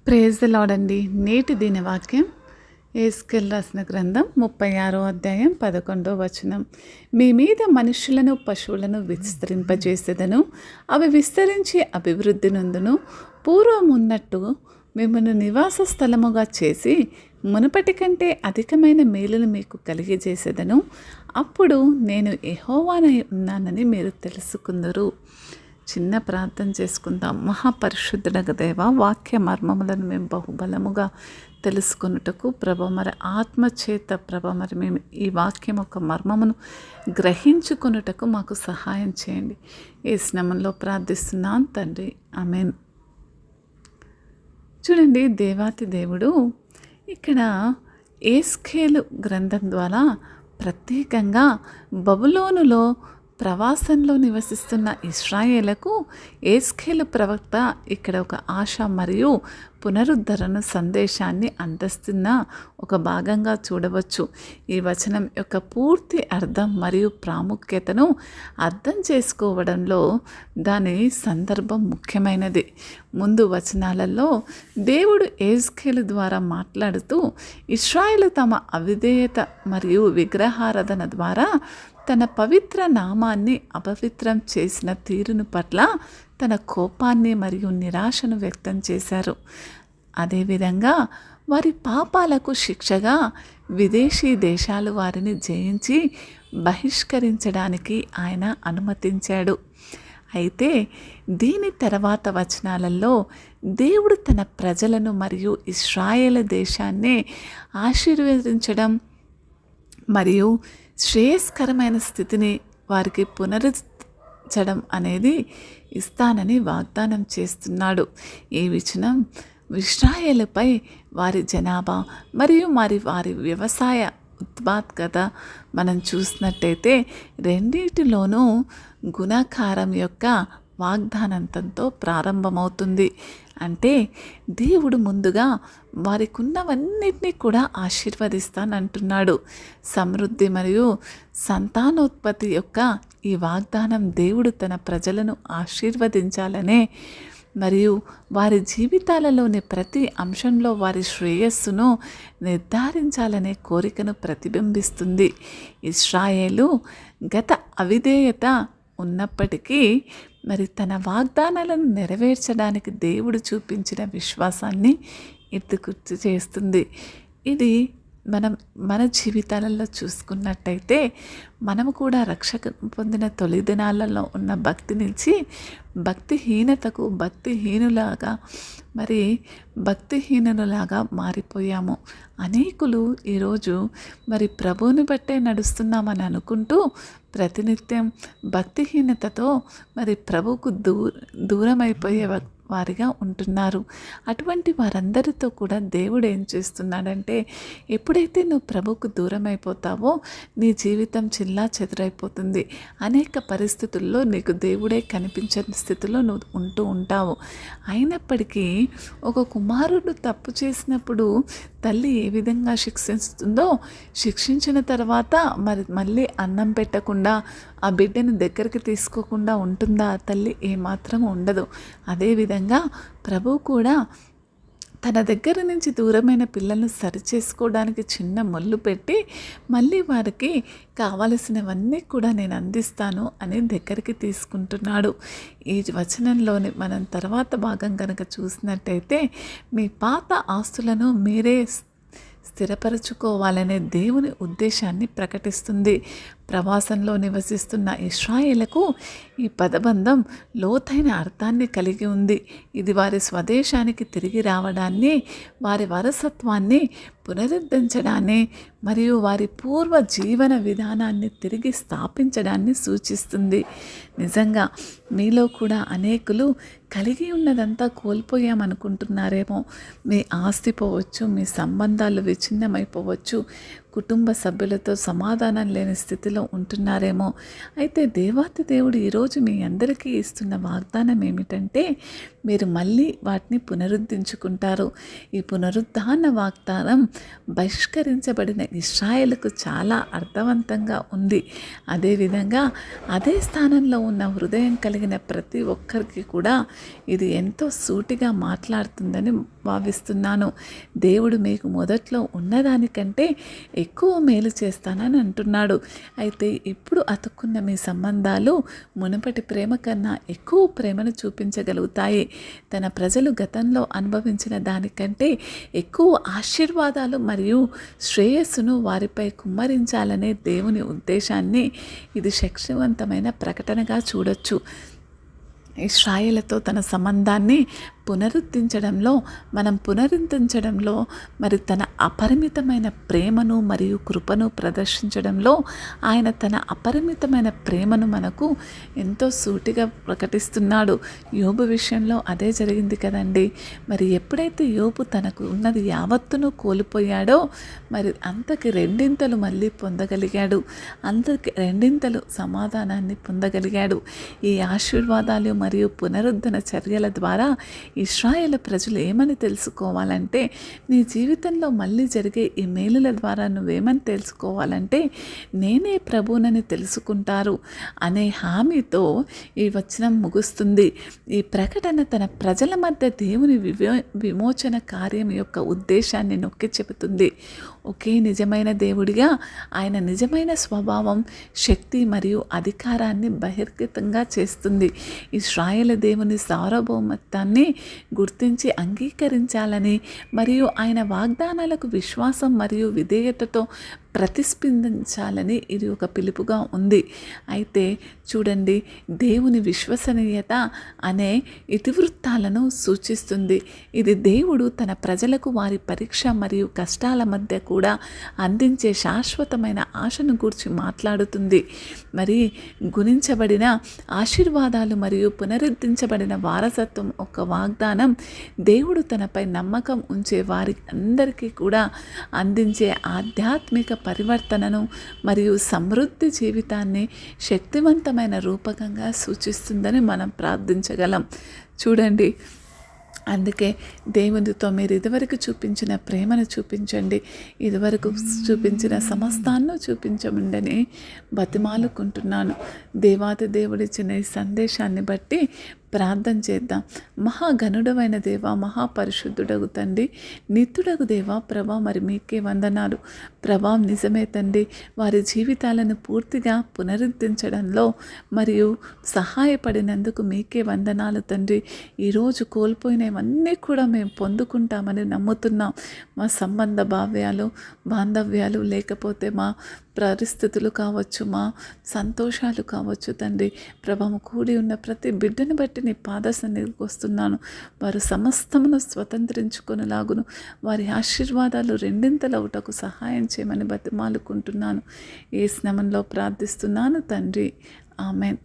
Praise the lord అండి. నేటి దిన వాక్యం యేస్కేలు రాసిన గ్రంథం 36వ అధ్యాయం 11వ వచనం. మీ మీద మనుషులను పశువులను విస్తరింపజేసేదను, అవి విస్తరించి అభివృద్ధి నందును. పూర్వం ఉన్నట్టు మిమ్మల్ని నివాస స్థలముగా చేసి మునుపటి కంటే అధికమైన మేలును మీకు కలిగజేసేదను. అప్పుడు నేను యెహోవానై ఉన్నానని మీరు తెలుసుకుందరు. చిన్న ప్రార్థన చేసుకుందాం. మహాపరిశుద్ధుడగ దేవ, వాక్య మర్మములను మేము బహుబలముగా తెలుసుకొనుటకు మరి ఆత్మచేత మరి మేము ఈ వాక్యం యొక్క మర్మమును గ్రహించుకొనుటకు మాకు సహాయం చేయండి. ఈ స్నామంలో ప్రార్థిస్తున్నాను తండ్రి, ఆమేన్. చూడండి, దేవాతి దేవుడు ఇక్కడ యేస్కేలు గ్రంథం ద్వారా ప్రత్యేకంగా బబులోనులో ప్రవాసంలో నివసిస్తున్న ఇశ్రాయేలుకు యేస్కేలు ప్రవక్త ఇక్కడ ఒక ఆశ మరియు పునరుద్ధరణ సందేశాన్ని అందిస్తున్న ఒక భాగంగా చూడవచ్చు. ఈ వచనం యొక్క పూర్తి అర్థం మరియు ప్రాముఖ్యతను అర్థం చేసుకోవడంలో దాని సందర్భం ముఖ్యమైనది. ముందు వచనాలలో దేవుడు యేస్కేలు ద్వారా మాట్లాడుతూ ఇశ్రాయేలు తమ అవిధేయత మరియు విగ్రహారాధన ద్వారా తన పవిత్ర నామాన్ని అపవిత్రం చేసిన తీరును పట్ల తన కోపాన్ని మరియు నిరాశను వ్యక్తం చేశారు. అదేవిధంగా వారి పాపాలకు శిక్షగా విదేశీ దేశాలు వారిని జయించి బహిష్కరించడానికి ఆయన అనుమతించాడు. అయితే దీని తర్వాత వచనాలలో దేవుడు తన ప్రజలను మరియు ఇశ్రాయేలు దేశాన్ని ఆశీర్వదించడం మరియు శ్రేయస్కరమైన స్థితిని వారికి పునరుద్ధరించడం అనేది ఇస్తానని వాగ్దానం చేస్తున్నాడు. ఈ వచనం ఇశ్రాయేలుపై వారి జనాభా మరియు వారి వ్యవసాయ ఉత్పాదకత మనం చూసినట్టయితే రెండింటిలోనూ గుణకారం యొక్క వాగ్దానంతంతో ప్రారంభమవుతుంది. అంటే దేవుడు ముందుగా వారికి ఉన్నవన్నిటినీ కూడా ఆశీర్వదిస్తానంటున్నాడు. సమృద్ధి మరియు సంతానోత్పత్తి యొక్క ఈ వాగ్దానం దేవుడు తన ప్రజలను ఆశీర్వదించాలనే మరియు వారి జీవితాలలోని ప్రతి అంశంలో వారి శ్రేయస్సును నిర్ధారించాలనే కోరికను ప్రతిబింబిస్తుంది. ఇశ్రాయేలు గత అవిధేయత ఉన్నప్పటికీ తన వాగ్దానాలను నెరవేర్చడానికి దేవుడు చూపించిన విశ్వాసాన్ని ఇది గుర్తు చేస్తుంది. ఇది మన జీవితాలలో చూసుకున్నట్టయితే మనము కూడా రక్షక పొందిన తొలి దినాలలో ఉన్న భక్తి నుంచి భక్తిహీనతకు భక్తిహీనులాగా మారిపోయాము. అనేకులు ఈరోజు ప్రభువుని బట్టే నడుస్తున్నామని అనుకుంటూ ప్రతినిత్యం భక్తిహీనతతో ప్రభువుకు దూరమైపోయే వారిగా ఉంటున్నారు. అటువంటి వారందరితో కూడా దేవుడు ఏం చేస్తున్నాడంటే, ఎప్పుడైతే నువ్వు ప్రభువుకు దూరం అయిపోతావో నీ జీవితం చిల్లా చెదరైపోతుంది. అనేక పరిస్థితుల్లో నీకు దేవుడే కనిపించని స్థితిలో నువ్వు ఉంటూ ఉంటావు. అయినప్పటికీ ఒక కుమారుడు తప్పు చేసినప్పుడు తల్లి ఏ విధంగా శిక్షిస్తుందో, శిక్షించిన తర్వాత మళ్ళీ అన్నం పెట్టకుండా ఆ బిడ్డను దగ్గరికి తీసుకోకుండా ఉంటుందా ఆ తల్లి? ఏమాత్రం ఉండదు. అదేవిధంగా ప్రభువు కూడా తన దగ్గర నుంచి దూరమైన పిల్లలను సరిచేసుకోవడానికి చిన్న మొల్లు పెట్టి మళ్ళీ వారికి కావలసినవన్నీ కూడా నేను అందిస్తాను అని దగ్గరికి తీసుకుంటున్నాడు. ఈ వచనంలోని మనం తర్వాత భాగం కనుక చూసినట్టయితే మీ పాత ఆస్తులను మీరే స్థిరపరచుకోవాలనే దేవుని ఉద్దేశాన్ని ప్రకటిస్తుంది. ప్రవాసంలో నివసిస్తున్న ఇశ్రాయేలుకు ఈ పదబంధం లోతైన అర్థాన్ని కలిగి ఉంది. ఇది వారి స్వదేశానికి తిరిగి రావడాన్ని, వారి వారసత్వాన్ని పునరుద్ధరించడాన్ని మరియు వారి పూర్వ జీవన విధానాన్ని తిరిగి స్థాపించడాన్ని సూచిస్తుంది. నిజంగా మీలో కూడా అనేకులు కలిగి ఉన్నదంతా కోల్పోయామనుకుంటున్నారేమో. మీ ఆస్తి పోవచ్చు, మీ సంబంధాలు విచ్ఛిన్నమైపోవచ్చు, కుటుంబ సభ్యులతో సమాధానం లేని స్థితిలో ఉంటున్నారేమో. అయితే దేవాతి దేవుడు ఈరోజు మీ అందరికీ ఇస్తున్న వాగ్దానం ఏమిటంటే, మీరు మళ్ళీ వాటిని పునరుద్ధరించుకుంటారు. ఈ పునరుద్ధాన వాగ్దానం బహిష్కరించబడిన ఇశ్రాయేలుకు చాలా అర్థవంతంగా ఉంది. అదేవిధంగా అదే స్థానంలో ఉన్న హృదయం కలిగిన ప్రతి ఒక్కరికి కూడా ఇది ఎంతో సూటిగా మాట్లాడుతుందని భావిస్తున్నాను. దేవుడు మీకు మొదట్లో ఉన్నదానికంటే ఎక్కువ మేలు చేస్తానని అంటున్నాడు. అయితే ఇప్పుడు అతుక్కున్న మీ సంబంధాలు మునుపటి ప్రేమ కన్నా ఎక్కువ ప్రేమను చూపించగలుగుతాయి. తన ప్రజలు గతంలో అనుభవించిన దానికంటే ఎక్కువ ఆశీర్వాదాలు మరియు శ్రేయస్సును వారిపై కుమ్మరించాలనే దేవుని ఉద్దేశాన్ని ఇది శక్తివంతమైన ప్రకటనగా చూడొచ్చు. ఇశ్రాయేలుతో తన సంబంధాన్ని పునరుద్ధరించడంలో మరి తన అపరిమితమైన ప్రేమను మరియు కృపను ప్రదర్శించడంలో ఆయన తన అపరిమితమైన ప్రేమను మనకు ఎంతో సూటిగా ప్రకటిస్తున్నాడు. యోబు విషయంలో అదే జరిగింది కదండి. మరి ఎప్పుడైతే యోబు తనకు ఉన్నది యావత్తును కోల్పోయాడో మరి అంతకి రెండింతలు మళ్ళీ పొందగలిగాడు. అంతకి రెండింతలు సమాధానాన్ని పొందగలిగాడు. ఈ ఆశీర్వాదాలు మరియు పునరుద్ధరణ చర్యల ద్వారా ఇశ్రాయేలు ప్రజలు ఏమని తెలుసుకోవాలంటే, నీ జీవితంలో మళ్ళీ జరిగే ఈ మేలుల ద్వారా నువ్వేమని తెలుసుకోవాలంటే, నేనే ప్రభువునని తెలుసుకుంటారు అనే హామీతో ఈ వచనం ముగుస్తుంది. ఈ ప్రకటన తన ప్రజల మధ్య దేవుని విమోచన కార్యం యొక్క ఉద్దేశాన్ని నొక్కి చెబుతుంది. ఒకే నిజమైన దేవుడిగా ఆయన నిజమైన స్వభావం, శక్తి మరియు అధికారాన్ని బహిర్గతంగా చేస్తుంది. ఇశ్రాయేలు దేవుని సార్వభౌమత్వాన్ని గుర్తించి అంగీకరించాలని మరియు ఆయన వాగ్దానాలకు విశ్వాసం మరియు విధేయతతో ప్రతిస్పందించాలని ఇది ఒక పిలుపుగా ఉంది. అయితే చూడండి, దేవుని విశ్వసనీయత అనే ఇతివృత్తాలను సూచిస్తుంది. ఇది దేవుడు తన ప్రజలకు వారి పరీక్ష మరియు కష్టాల మధ్య కూడా అందించే శాశ్వతమైన ఆశను గురించి మాట్లాడుతుంది. మరి గుణించబడిన ఆశీర్వాదాలు మరియు పునరుద్ధరించబడిన వారసత్వం ఒక వాగ్దానం దేవుడు తనపై నమ్మకం ఉంచే వారి అందరికీ కూడా అందించే ఆధ్యాత్మిక పరివర్తనను మరియు సమృద్ధి జీవితాన్ని శక్తివంతమైన రూపకంగా సూచిస్తుందని మనం ప్రార్థించగలం. చూడండి, అందుకే దేవునితో మీరు ఇదివరకు చూపించిన ప్రేమను చూపించండి, ఇదివరకు చూపించిన సమస్తాన్ని చూపించమండని బతిమాలుకుంటున్నాను. దేవాది దేవుడిచ్చిన ఈ సందేశాన్ని బట్టి ప్రార్థన చేద్దాం. మహాగణుడవైన దేవా, మహాపరిశుద్ధుడగు తండ్రి, నిత్యుడగు దేవా, ప్రభా, మరి మీకే వందనాలు. ప్రభా, నిజమే తండ్రి, వారి జీవితాలను పూర్తిగా పునరుద్ధరించడంలో మరియు సహాయపడినందుకు మీకే వందనాలు తండ్రి. ఈరోజు కోల్పోయినవన్నీ కూడా మేము పొందుకుంటామని నమ్ముతున్నాం. మా సంబంధ బాంధవ్యాలు లేకపోతే మా పరిస్థితులు కావచ్చు, మా సంతోషాలు కావచ్చు తండ్రి, ప్రభావం కూడి ఉన్న ప్రతి బిడ్డను బట్టి నీ పాద సన్నిధికి వస్తున్నాను. వారు సమస్తమును స్వతంత్రించుకొనిలాగును వారి ఆశీర్వాదాలు రెండింతలవుటకు సహాయం చేయమని బతిమాలుకుంటున్నాను. యేసు నామములో ప్రార్థిస్తున్నాను తండ్రి, ఆమెన్.